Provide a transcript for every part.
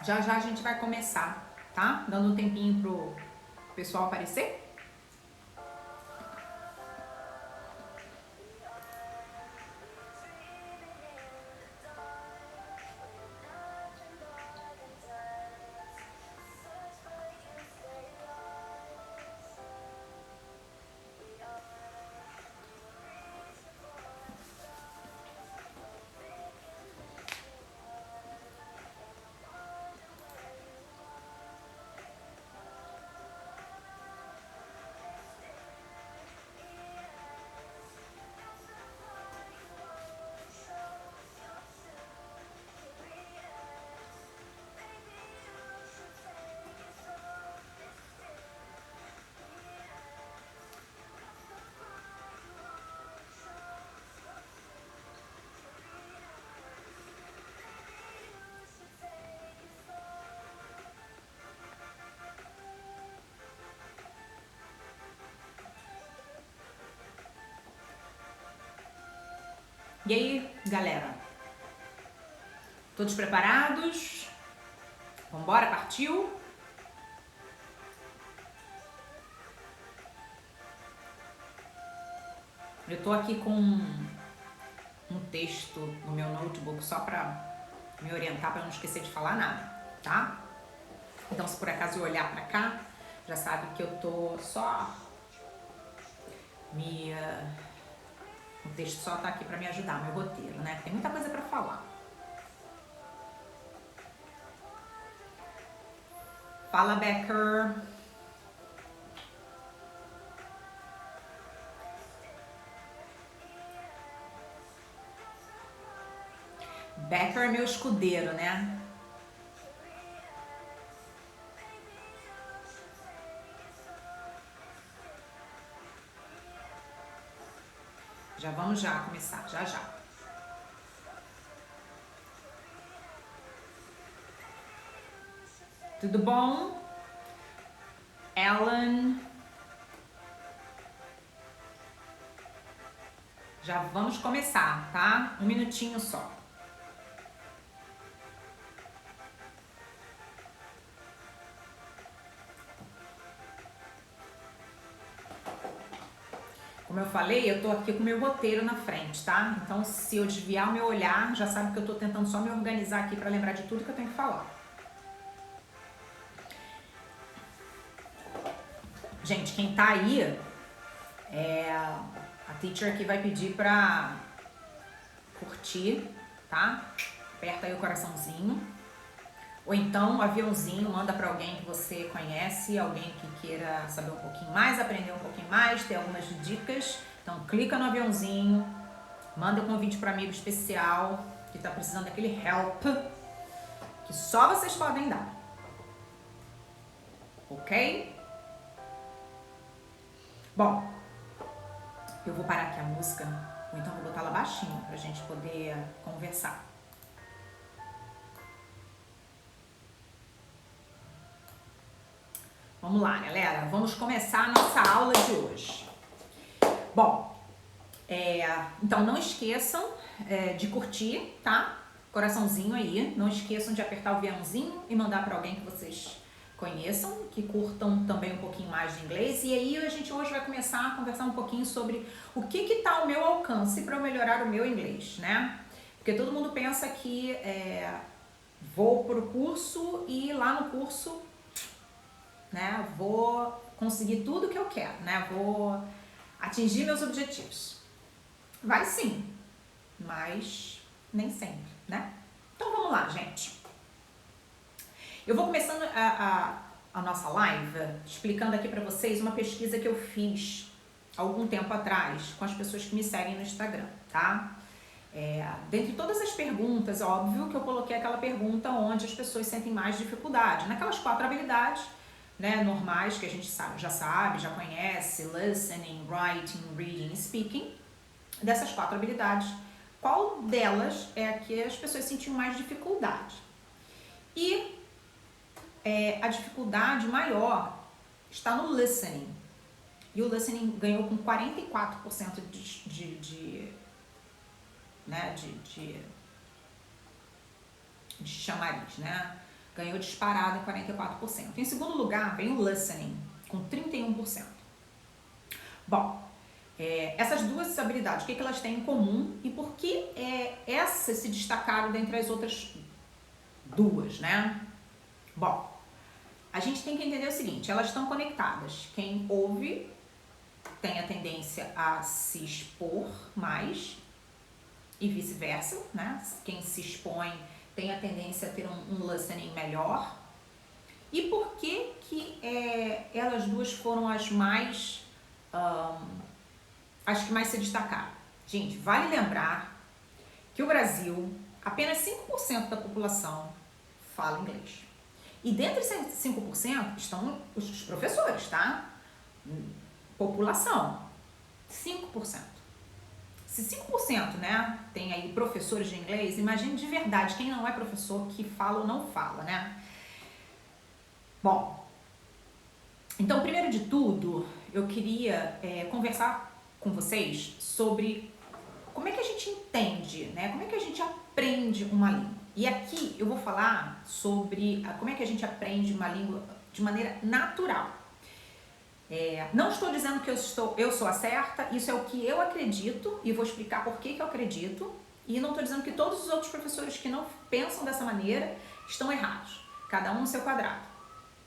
Já já a gente vai começar, tá? Dando um tempinho pro pessoal aparecer. E aí, galera? Todos preparados? Vambora, partiu? Eu tô aqui com um texto no meu notebook só pra me orientar, pra não esquecer de falar nada, tá? Então, se por acaso eu olhar pra cá, já sabe que eu tô só o texto só tá aqui pra me ajudar, meu roteiro, né? Tem muita coisa pra falar. Fala, Becker. Becker é meu escudeiro, né? Já vamos já começar, já já. Tudo bom? Ellen. Já vamos começar, tá? Um minutinho só. Como eu falei, eu tô aqui com o meu roteiro na frente, tá? Então, se eu desviar o meu olhar, já sabe que eu tô tentando só me organizar aqui pra lembrar de tudo que eu tenho que falar. Gente, quem tá aí, a teacher aqui vai pedir pra curtir, tá? Aperta aí o coraçãozinho. Ou então, um aviãozinho, manda pra alguém que você conhece, alguém que queira saber um pouquinho mais, aprender um pouquinho mais, ter algumas dicas. Então, clica no aviãozinho, manda um convite para amigo especial que tá precisando daquele help que só vocês podem dar. Ok? Bom, eu vou parar aqui a música, ou então vou botar ela baixinho pra gente poder conversar. Vamos lá, galera. Vamos começar a nossa aula de hoje. Bom, então não esqueçam de curtir, tá? Coraçãozinho aí. Não esqueçam de apertar o aviãozinho e mandar para alguém que vocês conheçam, que curtam também um pouquinho mais de inglês. E aí a gente hoje vai começar a conversar um pouquinho sobre o que tá ao meu alcance para eu melhorar o meu inglês, né? Porque todo mundo pensa que vou pro curso e lá no curso, né, vou conseguir tudo que eu quero, né? Vou atingir meus objetivos. Vai sim, mas nem sempre, né? Então vamos lá, gente. Eu vou começando a nossa live explicando aqui pra vocês uma pesquisa que eu fiz algum tempo atrás com as pessoas que me seguem no Instagram, tá? Dentre todas as perguntas, óbvio que eu coloquei aquela pergunta onde as pessoas sentem mais dificuldade, naquelas 4 habilidades, né, normais que a gente já conhece, listening, writing, reading e speaking. Dessas 4 habilidades, qual delas é a que as pessoas sentiam mais dificuldade? E a dificuldade maior está no listening. E o listening ganhou com 44% de chamariz, né? ganhou disparado em 44%. Em segundo lugar, vem o listening, com 31%. Bom, essas duas habilidades, o que elas têm em comum e por que essas se destacaram dentre as outras duas, né? Bom, a gente tem que entender o seguinte, elas estão conectadas. Quem ouve tem a tendência a se expor mais e vice-versa, né? Quem se expõe tem a tendência a ter um listening melhor. E por que elas duas foram as mais, as que mais se destacaram? Gente, vale lembrar que o Brasil, apenas 5% da população fala inglês. E dentre esses 5% estão os professores, tá? População, 5%. Se 5%, né, tem aí professores de inglês, imagine de verdade quem não é professor que fala ou não fala, né? Bom, então, primeiro de tudo, eu queria conversar com vocês sobre como é que a gente entende, né? Como é que a gente aprende uma língua. E aqui eu vou falar sobre como é que a gente aprende uma língua de maneira natural. Não estou dizendo que eu sou a certa, isso é o que eu acredito e vou explicar por que eu acredito. E não estou dizendo que todos os outros professores que não pensam dessa maneira estão errados. Cada um no seu quadrado,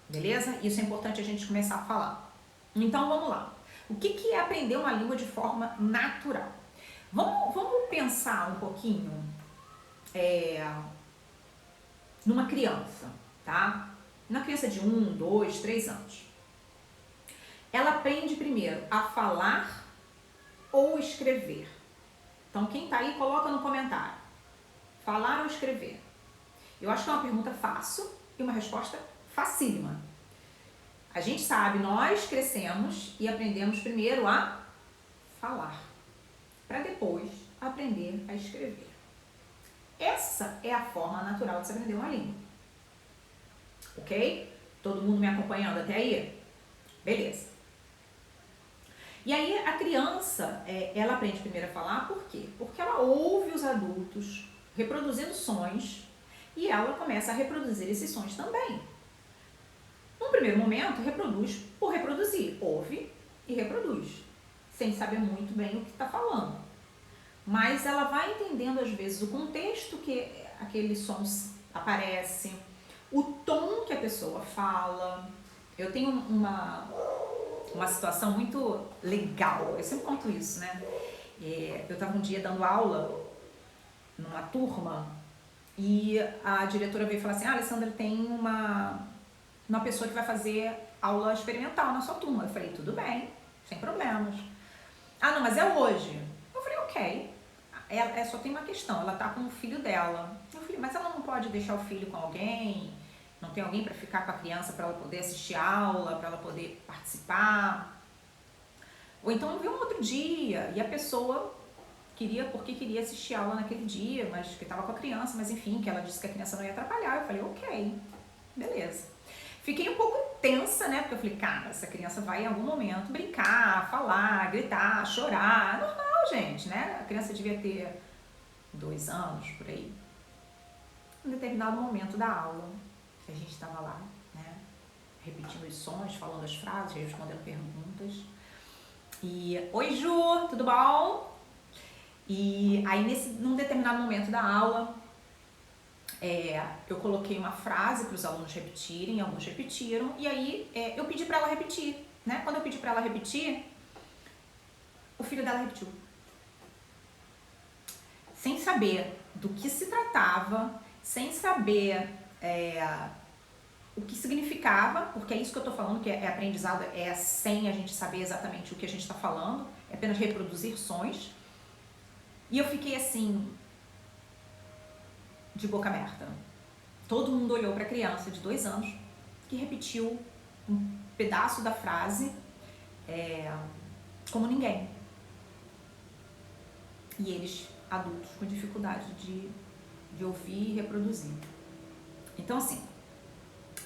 beleza? Isso é importante a gente começar a falar. Então vamos lá. O que é aprender uma língua de forma natural? Vamos pensar um pouquinho numa criança, tá? Uma criança de 1, 2, 3 anos. Ela aprende primeiro a falar ou escrever. Então, quem tá aí, coloca no comentário. Falar ou escrever? Eu acho que é uma pergunta fácil e uma resposta facílima. A gente sabe, nós crescemos e aprendemos primeiro a falar, para depois aprender a escrever. Essa é a forma natural de se aprender uma língua. Ok? Todo mundo me acompanhando até aí? Beleza. E aí a criança, ela aprende primeiro a falar, por quê? Porque ela ouve os adultos reproduzindo sons e ela começa a reproduzir esses sons também. Num primeiro momento, reproduz por reproduzir, ouve e reproduz, sem saber muito bem o que está falando. Mas ela vai entendendo às vezes o contexto que aqueles sons aparecem, o tom que a pessoa fala. Eu tenho uma situação muito legal, eu sempre conto isso, né? Eu estava um dia dando aula numa turma e a diretora veio falar assim, Alessandra, tem uma pessoa que vai fazer aula experimental na sua turma. Eu falei, tudo bem, sem problemas. Não, mas é hoje. Eu falei, ok. Só tem uma questão, ela tá com o filho dela. Eu falei, mas ela não pode deixar o filho com alguém? Não tem alguém para ficar com a criança para ela poder assistir aula, para ela poder participar? Ou então ver um outro dia e a pessoa queria assistir aula naquele dia, mas que estava com a criança, mas enfim, que ela disse que a criança não ia atrapalhar. Eu falei, ok, beleza. Fiquei um pouco tensa, né? Porque eu falei, cara, essa criança vai em algum momento brincar, falar, gritar, chorar. Normal, gente, né? A criança devia ter 2 anos, por aí. Em determinado momento da aula, a gente estava lá, né? Repetindo os sons, falando as frases, respondendo perguntas. E, oi Ju, tudo bom? E aí, num determinado momento da aula, eu coloquei uma frase para os alunos repetirem, alguns repetiram, e aí eu pedi para ela repetir, né? Quando eu pedi para ela repetir, o filho dela repetiu. Sem saber do que se tratava, sem saber o que significava, porque é isso que eu tô falando, que é aprendizado, sem a gente saber exatamente o que a gente está falando, é apenas reproduzir sons. E eu fiquei assim, de boca aberta. Todo mundo olhou para a criança de 2 anos, que repetiu um pedaço da frase como ninguém. E eles, adultos, com dificuldade de ouvir e reproduzir. Então, assim,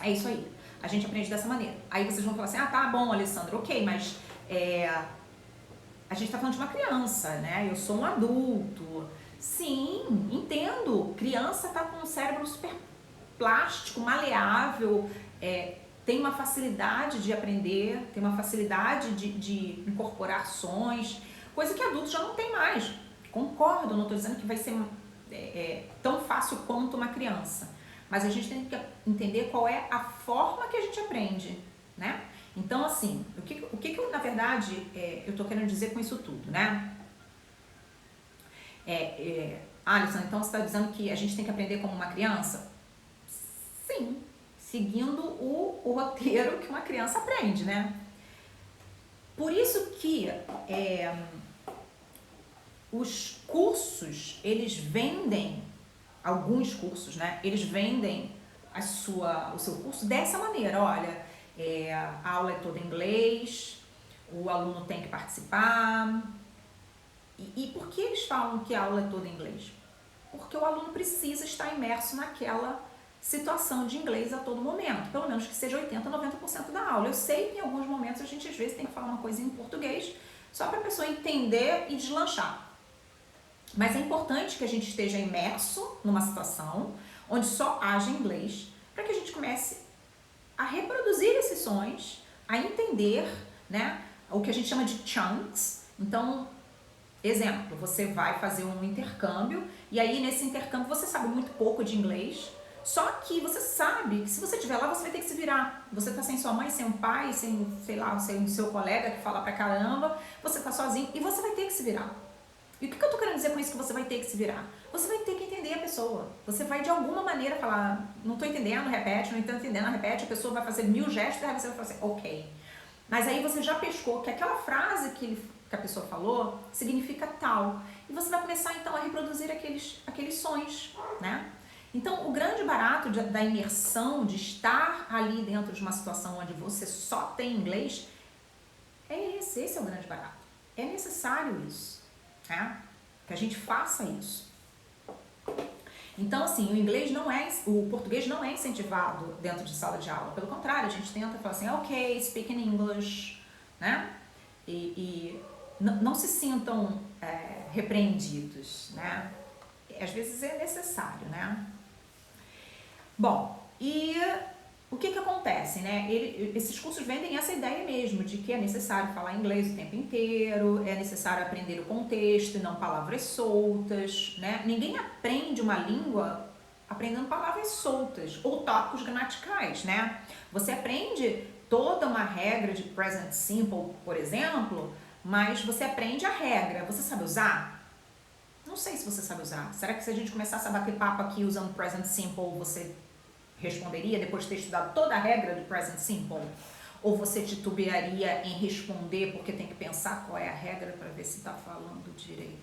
é isso aí. A gente aprende dessa maneira. Aí vocês vão falar assim, tá bom, Alessandra, ok, mas a gente tá falando de uma criança, né? Eu sou um adulto. Sim, entendo. Criança tá com um cérebro super plástico, maleável, tem uma facilidade de aprender, tem uma facilidade de incorporar sons, coisa que adultos já não tem mais. Concordo, não estou dizendo que vai ser tão fácil quanto uma criança, mas a gente tem que entender qual é a forma que a gente aprende, né? Então, assim, o que eu, na verdade, eu estou querendo dizer com isso tudo, né? Alisson, então você está dizendo que a gente tem que aprender como uma criança? Sim, seguindo o roteiro que uma criança aprende, né? Por isso que os cursos, eles vendem, alguns cursos, né? Eles vendem o seu curso dessa maneira, olha, a aula é toda em inglês, o aluno tem que participar. E por que eles falam que a aula é toda em inglês? Porque o aluno precisa estar imerso naquela situação de inglês a todo momento, pelo menos que seja 80%, 90% da aula. Eu sei que em alguns momentos a gente às vezes tem que falar uma coisa em português só para a pessoa entender e deslanchar. Mas é importante que a gente esteja imerso numa situação onde só haja inglês, para que a gente comece a reproduzir esses sons, a entender, né, o que a gente chama de chunks. Então, exemplo, você vai fazer um intercâmbio e aí nesse intercâmbio você sabe muito pouco de inglês, só que você sabe que se você estiver lá você vai ter que se virar. Você tá sem sua mãe, sem um pai, sem, sei lá, sem o seu colega que fala pra caramba, você tá sozinho e você vai ter que se virar. E o que eu tô querendo dizer com isso que você vai ter que se virar? Você vai ter que entender a pessoa. Você vai de alguma maneira falar, não tô entendendo, repete, não tô entendendo, repete, a pessoa vai fazer 1000 gestos e aí você vai falar assim, ok. Mas aí você já pescou que aquela frase que a pessoa falou significa tal. E você vai começar então a reproduzir aqueles sons, né? Então o grande barato da imersão, de estar ali dentro de uma situação onde você só tem inglês, esse é o grande barato. É necessário isso, né? Que a gente faça isso. Então, assim, o português não é incentivado dentro de sala de aula. Pelo contrário, a gente tenta falar assim, ok, speak in English, né? E não se sintam repreendidos, né? Às vezes é necessário, né? Bom, e o que acontece, né? Esses cursos vendem essa ideia mesmo, de que é necessário falar inglês o tempo inteiro, é necessário aprender o contexto e não palavras soltas, né? Ninguém aprende uma língua aprendendo palavras soltas ou tópicos gramaticais, né? Você aprende toda uma regra de present simple, por exemplo, mas você aprende a regra. Você sabe usar? Não sei se você sabe usar. Será que se a gente começasse a bater papo aqui usando present simple, você responderia depois de ter estudado toda a regra do present simple? Ou você titubearia em responder porque tem que pensar qual é a regra para ver se está falando direito?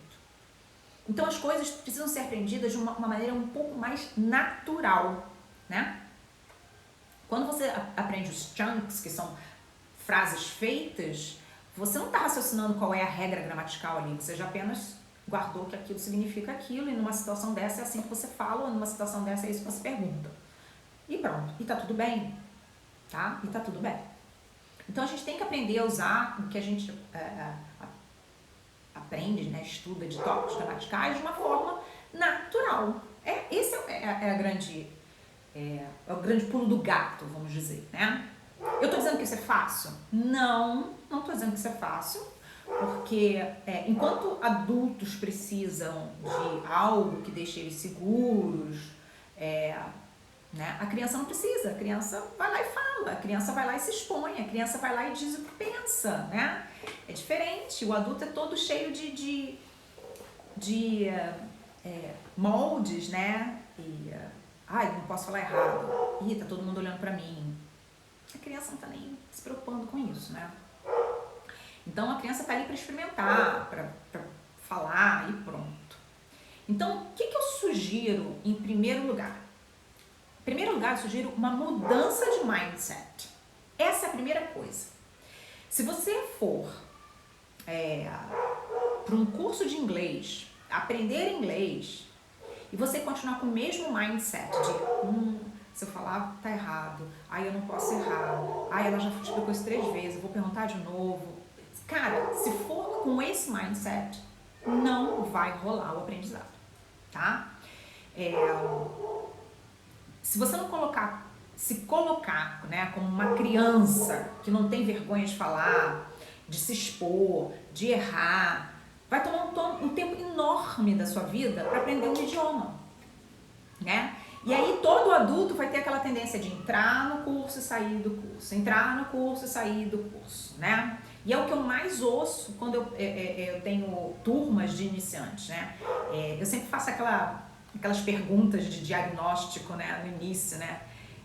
Então as coisas precisam ser aprendidas de uma maneira um pouco mais natural, né? Quando você aprende os chunks, que são frases feitas, você não está raciocinando qual é a regra gramatical ali, você já apenas guardou que aquilo significa aquilo, e numa situação dessa é assim que você fala, ou numa situação dessa é isso que você pergunta. E pronto, e tá tudo bem, tá? E tá tudo bem. Então a gente tem que aprender a usar o que a gente aprende, né, estuda de tópicos gramaticais de uma forma natural. Esse é o grande pulo do gato, vamos dizer, né? Eu tô dizendo que isso é fácil? Não tô dizendo que isso é fácil, porque enquanto adultos precisam de algo que deixe eles seguros, né, a criança não precisa. A criança vai lá e fala, a criança vai lá e se expõe, a criança vai lá e diz o que pensa, né? É diferente. O adulto é todo cheio de moldes, né? E não posso falar errado. Tá todo mundo olhando pra mim. A criança não tá nem se preocupando com isso, né? Então a criança tá ali para experimentar, para falar e pronto. Então, o que eu sugiro em primeiro lugar? Em primeiro lugar, eu sugiro uma mudança de mindset. Essa é a primeira coisa. Se você for para um curso de inglês, aprender inglês, e você continuar com o mesmo mindset de se eu falar tá errado, eu não posso errar, ela já explicou isso 3 vezes, eu vou perguntar de novo. Cara, se for com esse mindset, não vai rolar o aprendizado, tá? Se você não se colocar, né, como uma criança que não tem vergonha de falar, de se expor, de errar, vai tomar um tempo enorme da sua vida para aprender um idioma, né? E aí todo adulto vai ter aquela tendência de entrar no curso e sair do curso, entrar no curso e sair do curso, né? E é o que eu mais ouço quando eu tenho turmas de iniciantes, né? Eu sempre faço aquelas perguntas de diagnóstico, né, no início, né?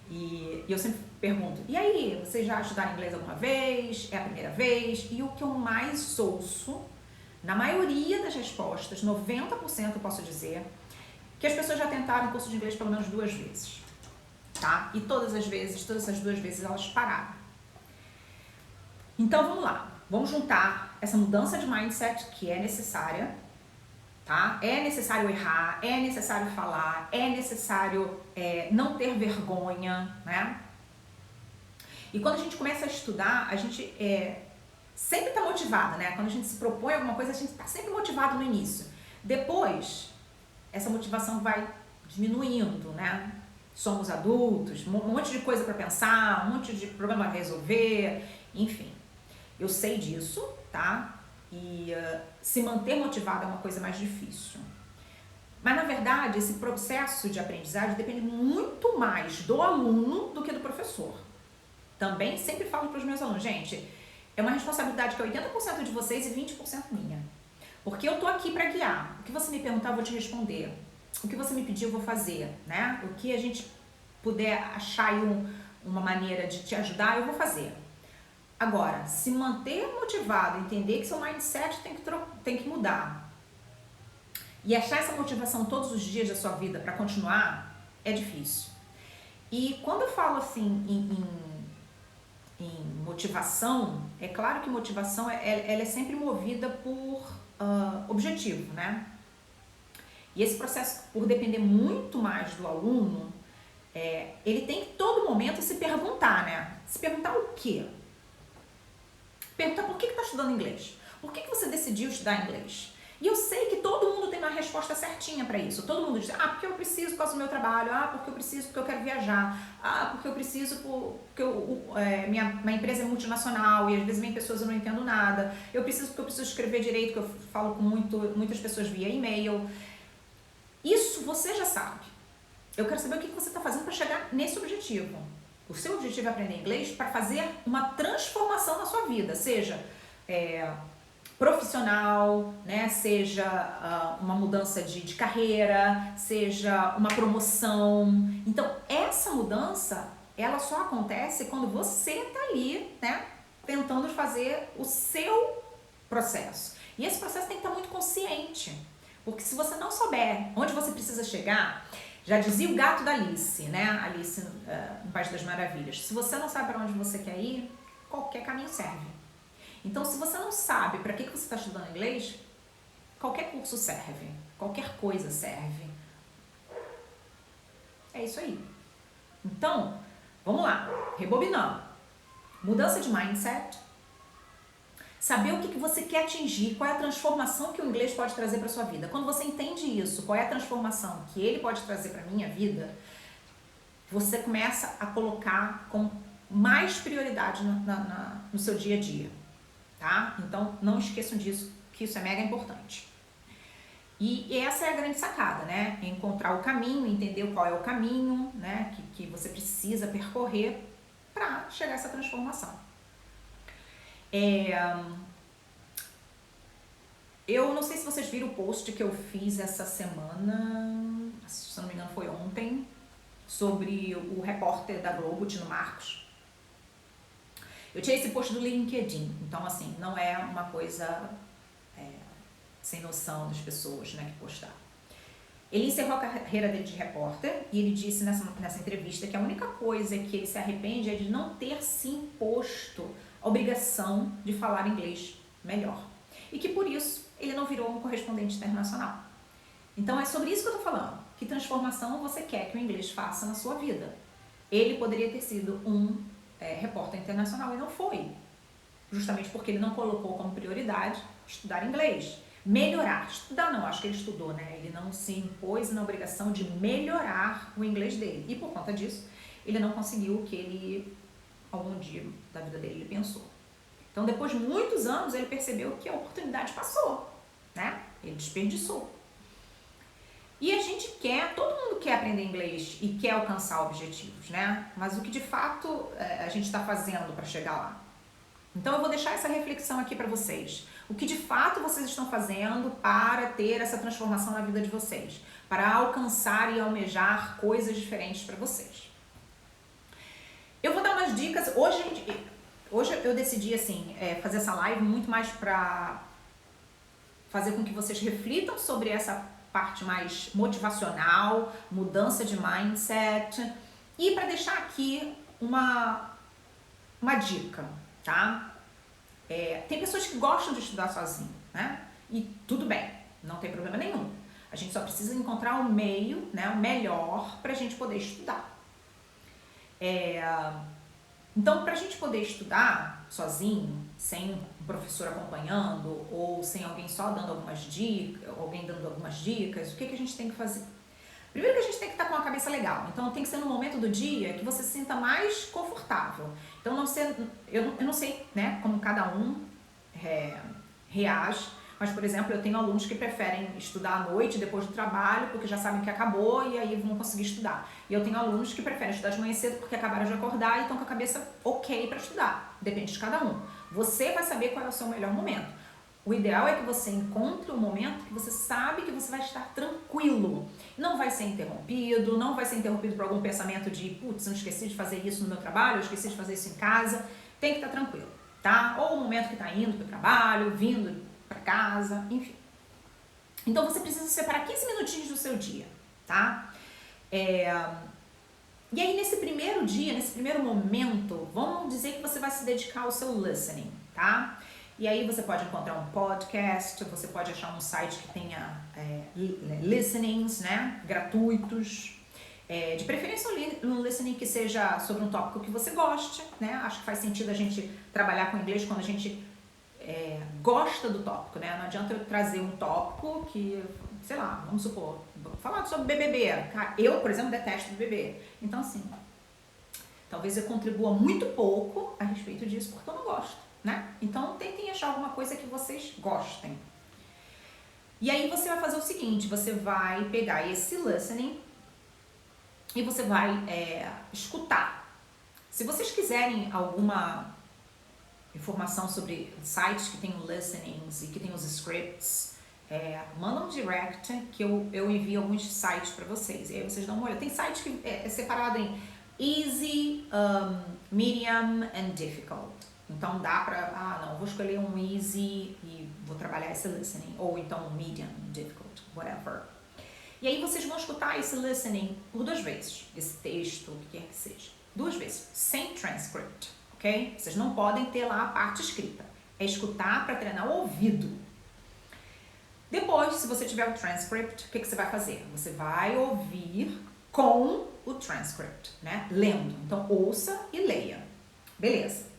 E eu sempre pergunto, e aí, vocês já estudaram inglês alguma vez? É a primeira vez? E o que eu mais ouço, na maioria das respostas, 90% eu posso dizer, que as pessoas já tentaram o curso de inglês pelo menos 2 vezes, tá? E todas as 2 vezes elas pararam. Então vamos lá, vamos juntar essa mudança de mindset que é necessária, tá? É necessário errar, é necessário falar, é necessário não ter vergonha, né? E quando a gente começa a estudar, a gente sempre está motivada, né? Quando a gente se propõe alguma coisa, a gente está sempre motivado no início. Depois, essa motivação vai diminuindo, né? Somos adultos, um monte de coisa para pensar, um monte de problema a resolver, enfim. Eu sei disso, tá? E se manter motivado é uma coisa mais difícil. Mas, na verdade, esse processo de aprendizagem depende muito mais do aluno do que do professor. Também sempre falo para os meus alunos, gente, é uma responsabilidade que é 80% de vocês e 20% minha. Porque eu tô aqui para guiar. O que você me perguntar, eu vou te responder. O que você me pedir, eu vou fazer, né? O que a gente puder achar aí uma maneira de te ajudar, eu vou fazer. Agora, se manter motivado, entender que seu mindset tem que mudar e achar essa motivação todos os dias da sua vida para continuar, é difícil. E quando eu falo assim em motivação, é claro que motivação ela é sempre movida por objetivo, né? E esse processo, por depender muito mais do aluno, ele tem que todo momento se perguntar, né? Se perguntar o quê? Perguntar por que está estudando inglês? Por que você decidiu estudar inglês? E eu sei que todo mundo tem uma resposta certinha para isso. Todo mundo diz, porque eu preciso por causa do meu trabalho, porque eu preciso porque eu quero viajar, porque eu preciso porque minha empresa é multinacional e às vezes minhas pessoas eu não entendo nada. Eu preciso porque eu preciso escrever direito, que eu falo com muitas pessoas via e-mail. Isso você já sabe. Eu quero saber o que você está fazendo para chegar nesse objetivo. O seu objetivo é aprender inglês para fazer uma transformação na sua vida, seja profissional, né? Seja uma mudança de carreira, seja uma promoção. Então, essa mudança, ela só acontece quando você está ali, né? Tentando fazer o seu processo. E esse processo tem que estar muito consciente, porque se você não souber onde você precisa chegar, já dizia o gato da Alice, né? Alice no País das Maravilhas. Se você não sabe para onde você quer ir, qualquer caminho serve. Então, se você não sabe para que você está estudando inglês, qualquer curso serve, qualquer coisa serve. É isso aí. Então, vamos lá, rebobinando. Mudança de mindset, saber o que você quer atingir, qual é a transformação que o inglês pode trazer para sua vida. Quando você entende isso, qual é a transformação que ele pode trazer para a minha vida, você começa a colocar com mais prioridade no seu dia a dia. Tá? Então, não esqueçam disso, que isso é mega importante. E essa é a grande sacada, né? Encontrar o caminho, entender qual é o caminho, né? Que você precisa percorrer para chegar a essa transformação. Eu não sei se vocês viram o post que eu fiz essa semana, se não me engano foi ontem, sobre o repórter da Globo, Tino Marcos. Eu tirei esse post do LinkedIn, então assim, não é uma coisa sem noção das pessoas, né, que postaram. Ele encerrou a carreira dele de repórter e ele disse nessa entrevista que a única coisa que ele se arrepende é de não ter se imposto a obrigação de falar inglês melhor. E que por isso ele não virou um correspondente internacional. Então é sobre isso que eu tô falando. Que transformação você quer que o inglês faça na sua vida? Ele poderia ter sido um repórter internacional e não foi, justamente porque ele não colocou como prioridade estudar inglês. melhorar. Estudar não, acho que ele estudou, né? Ele não se impôs na obrigação de melhorar o inglês dele. E por conta disso, ele não conseguiu o que ele, algum dia da vida dele, ele pensou. Então, depois de muitos anos, ele percebeu que a oportunidade passou, né? Ele desperdiçou. E a gente quer, todo mundo quer aprender inglês e quer alcançar objetivos, né? Mas o que de fato a gente está fazendo para chegar lá? Então eu vou deixar essa reflexão aqui para vocês. O que de fato vocês estão fazendo para ter essa transformação na vida de vocês? Para alcançar e almejar coisas diferentes para vocês. Eu vou dar umas dicas. Hoje eu decidi assim, fazer essa live muito mais para fazer com que vocês reflitam sobre essa parte mais motivacional, mudança de mindset, e para deixar aqui uma dica, tá? Tem pessoas que gostam de estudar sozinho, né? E tudo bem, não tem problema nenhum. A gente só precisa encontrar um meio, né, o melhor para a gente poder estudar. Então, para a gente poder estudar sozinho, sem um professor acompanhando ou sem alguém só dando algumas dicas, alguém dando algumas dicas, o que a gente tem que fazer? Primeiro que a gente tem que estar com a cabeça legal. Então, tem que ser no momento do dia que você se sinta mais confortável. Então, eu não sei, né, como cada um reage, mas, por exemplo, eu tenho alunos que preferem estudar à noite, depois do trabalho, porque já sabem que acabou e aí vão conseguir estudar. E eu tenho alunos que preferem estudar de manhã cedo porque acabaram de acordar e estão com a cabeça ok para estudar. Depende de cada um. Você vai saber qual é o seu melhor momento. O ideal é que você encontre um momento que você sabe que você vai estar tranquilo. Não vai ser interrompido, não vai ser interrompido por algum pensamento de putz, eu esqueci de fazer isso no meu trabalho, eu esqueci de fazer isso em casa. Tem que estar tranquilo, tá? Ou o momento que está indo para o trabalho, vindo para casa, enfim. Então você precisa separar 15 minutinhos do seu dia, tá? E aí nesse primeiro dia, nesse primeiro momento, vamos dizer que você vai se dedicar ao seu listening, tá? E aí você pode encontrar um podcast, você pode achar um site que tenha listenings, né, gratuitos. De preferência um listening que seja sobre um tópico que você goste, né? Acho que faz sentido a gente trabalhar com inglês quando a gente gosta do tópico, né? Não adianta eu trazer um tópico que, sei lá, vamos supor, falar sobre BBB. Eu, por exemplo, detesto BBB. Então, assim, talvez eu contribua muito pouco a respeito disso porque eu não gosto, né? Então, tentem achar alguma coisa que vocês gostem. E aí você vai fazer o seguinte, você vai pegar esse listening e você vai escutar. Se vocês quiserem alguma informação sobre sites que tem listenings e que tem os scripts, manda um direct que eu envio alguns sites para vocês. E aí vocês dão uma olhada. Tem site que é separado em easy, medium and difficult. Então dá pra, não, vou escolher um easy e vou trabalhar esse listening. Ou então um medium, difficult, whatever. E aí vocês vão escutar esse listening por 2 vezes. Esse texto, o que quer que seja. 2 vezes, sem transcript. Okay? Vocês não podem ter lá a parte escrita. É escutar para treinar o ouvido. Depois, se você tiver o transcript, o que você vai fazer? Você vai ouvir com o transcript, né? Lendo. Então, ouça e leia. Beleza.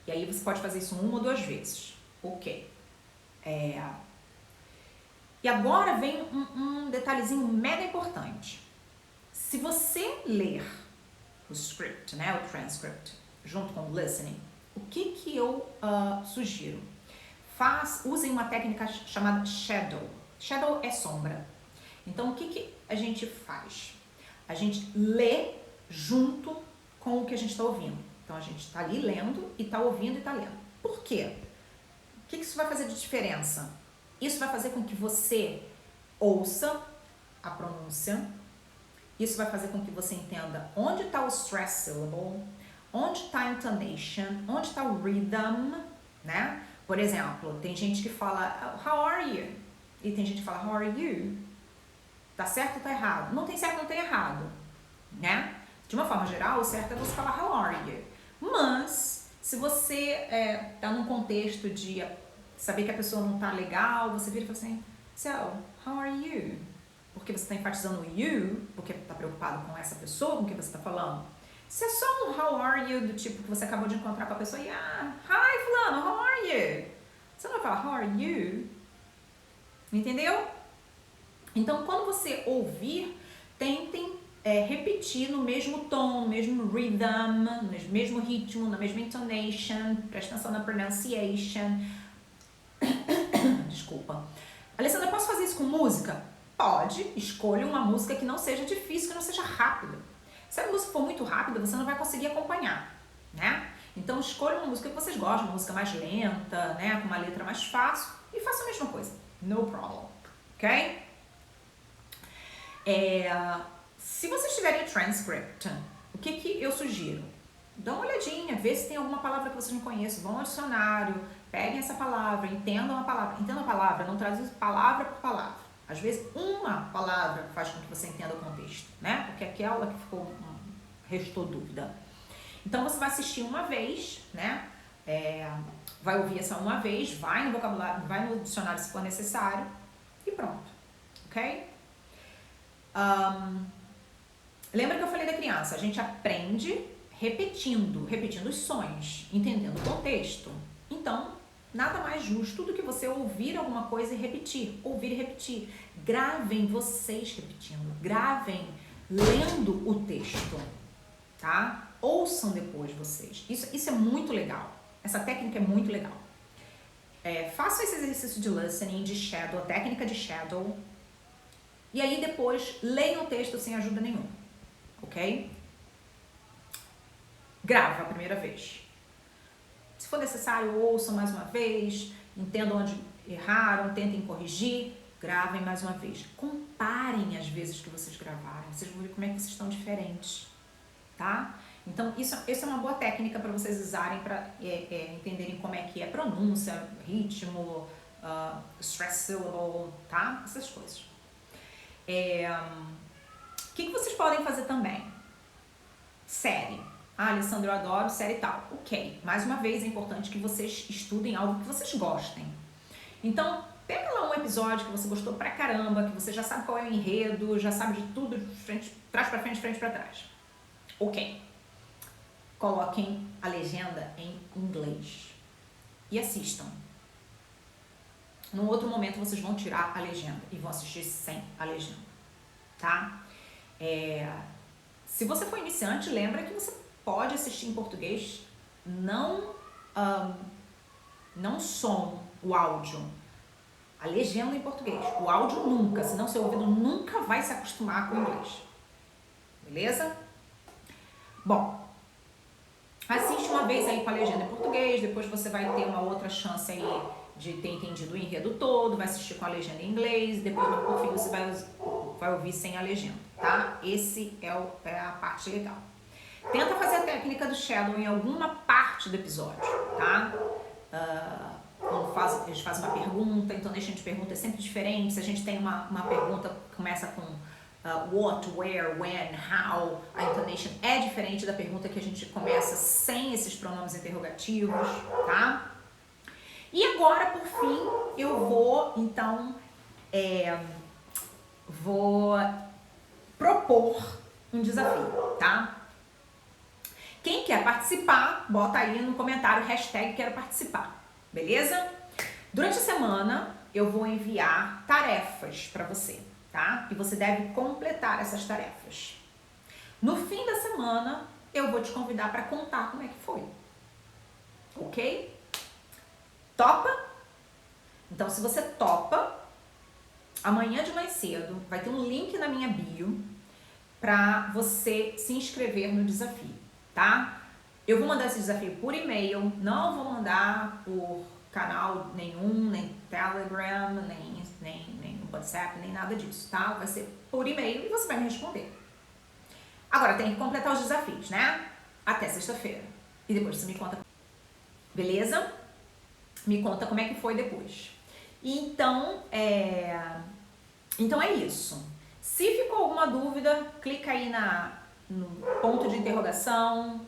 E aí você pode fazer isso 1 ou 2 vezes. Ok. E agora vem um detalhezinho mega importante. Se você ler o script, né, o transcript, junto com o listening, o que eu sugiro? Usem uma técnica chamada shadow. Shadow é sombra. Então, o que a gente faz? A gente lê junto com o que a gente está ouvindo. Então, a gente está ali lendo e está ouvindo e está lendo. Por quê? O que isso vai fazer de diferença? Isso vai fazer com que você ouça a pronúncia. Isso vai fazer com que você entenda onde está o stress syllable, onde está a intonation, onde está o rhythm, né? Por exemplo, tem gente que fala, how are you? E tem gente que fala, how are you? Tá certo ou tá errado? Não tem certo, não tem errado, né? De uma forma geral, o certo é você falar, how are you? Mas, se você tá num contexto de saber que a pessoa não tá legal, você vira e fala assim, so, how are you? Porque você está enfatizando o you, porque está preocupado com essa pessoa, com quem você está falando. Se é só um how are you, do tipo que você acabou de encontrar com a pessoa e hi fulano, how are you? Você não vai falar how are you? Entendeu? Então, quando você ouvir, tentem repetir no mesmo tom, no mesmo rhythm, no mesmo ritmo, na mesma intonation. Presta atenção na pronunciation. Desculpa. Alessandra, posso fazer isso com música? Pode. Escolha uma música que não seja difícil, que não seja rápida. Se a música for muito rápida, você não vai conseguir acompanhar, né? Então, escolha uma música que vocês gostam, uma música mais lenta, né? Com uma letra mais fácil e faça a mesma coisa. No problem. Ok? Se vocês tiverem transcript, o que eu sugiro? Dá uma olhadinha, vê se tem alguma palavra que vocês não conhecem, vão ao dicionário, peguem essa palavra, entendam a palavra. Entendam a palavra, não traduz palavra por palavra. Às vezes, uma palavra faz com que você entenda o contexto, né? Porque aquela que restou dúvida. Então, você vai assistir uma vez, né? Vai ouvir essa uma vez, vai no vocabulário, vai no dicionário se for necessário e pronto, ok? Lembra que eu falei da criança? A gente aprende repetindo os sons, entendendo o contexto. Então, nada mais justo do que você ouvir alguma coisa e repetir. Ouvir e repetir. Gravem vocês repetindo. Gravem lendo o texto, tá? Ouçam depois vocês. Isso é muito legal. Essa técnica é muito legal. Façam esse exercício de listening, de shadow, a técnica de shadow. E aí depois leiam o texto sem ajuda nenhuma, ok? Grava a primeira vez. Se for necessário, ouçam mais uma vez, entendam onde erraram, tentem corrigir, gravem mais uma vez. Comparem as vezes que vocês gravaram, vocês vão ver como é que vocês estão diferentes, tá? Então, essa é uma boa técnica para vocês usarem para entenderem como é que é pronúncia, ritmo, stress syllable, tá? Essas coisas. O que vocês podem fazer também? Série. Alessandra, eu adoro série e tal. Ok, mais uma vez é importante que vocês estudem algo que vocês gostem. Então, pega lá um episódio que você gostou pra caramba, que você já sabe qual é o enredo, já sabe de tudo, de frente, trás pra frente pra trás. Ok. Coloquem a legenda em inglês e assistam. Num outro momento vocês vão tirar a legenda e vão assistir sem a legenda, tá? Se você for iniciante, lembra que você pode assistir em português, não som, o áudio, a legenda em português, o áudio nunca, senão seu ouvido nunca vai se acostumar com o inglês, beleza? Bom, assiste uma vez aí com a legenda em português, depois você vai ter uma outra chance aí de ter entendido o enredo todo, vai assistir com a legenda em inglês, depois por fim você vai ouvir sem a legenda, tá? Esse é a parte legal. Tenta fazer a técnica do shadow em alguma parte do episódio, tá? Quando eles fazem uma pergunta, então deixa a gente pergunta é sempre diferente. Se a gente tem uma pergunta que começa com what, where, when, how, a intonation é diferente da pergunta que a gente começa sem esses pronomes interrogativos, tá? E agora, por fim, eu vou, então, vou propor um desafio, tá? Quem quer participar, bota aí no comentário hashtag quero participar, beleza? Durante a semana, eu vou enviar tarefas para você, tá? E você deve completar essas tarefas. No fim da semana, eu vou te convidar para contar como é que foi, ok? Topa? Então, se você topa, amanhã de mais cedo vai ter um link na minha bio para você se inscrever no desafio, tá? Eu vou mandar esse desafio por e-mail, não vou mandar por canal nenhum, nem Telegram, nem WhatsApp, nem nada disso, tá? Vai ser por e-mail e você vai me responder. Agora, tem que completar os desafios, né? Até sexta-feira. E depois você me conta. Beleza? Me conta como é que foi depois. Então é isso. Se ficou alguma dúvida, clica aí no ponto de interrogação,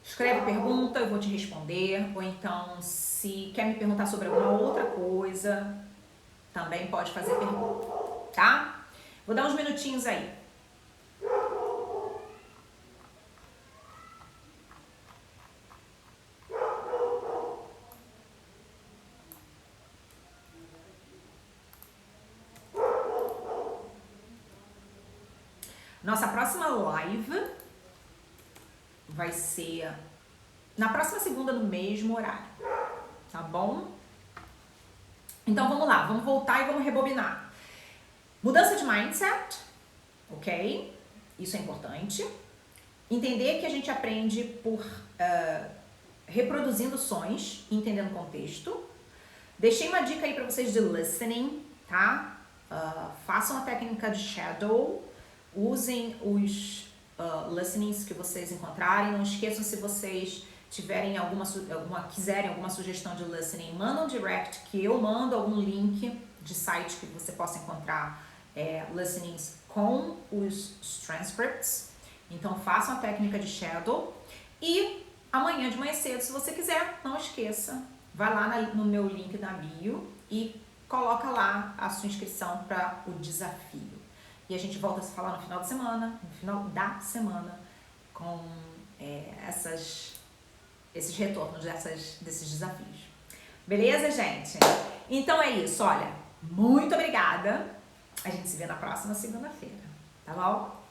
escreve pergunta, eu vou te responder. Ou então, se quer me perguntar sobre alguma outra coisa, também pode fazer pergunta, tá? Vou dar uns minutinhos aí. Nossa próxima live vai ser na próxima segunda, no mesmo horário, tá bom? Então vamos lá, vamos voltar e vamos rebobinar. Mudança de mindset, ok? Isso é importante. Entender que a gente aprende por reproduzindo sons, entendendo o contexto. Deixei uma dica aí para vocês de listening, tá? Façam a técnica de shadow, usem os listenings que vocês encontrarem. Não esqueçam, se vocês tiverem quiserem alguma sugestão de listening, mandam um direct que eu mando algum link de site que você possa encontrar listenings com os transcripts. Então façam a técnica de shadow e amanhã de manhã cedo, se você quiser, não esqueça, vai lá no meu link da bio e coloca lá a sua inscrição para o desafio. E a gente volta a se falar no final da semana, com esses retornos desses desafios. Beleza, gente? Então é isso, olha, muito obrigada. A gente se vê na próxima segunda-feira, tá bom?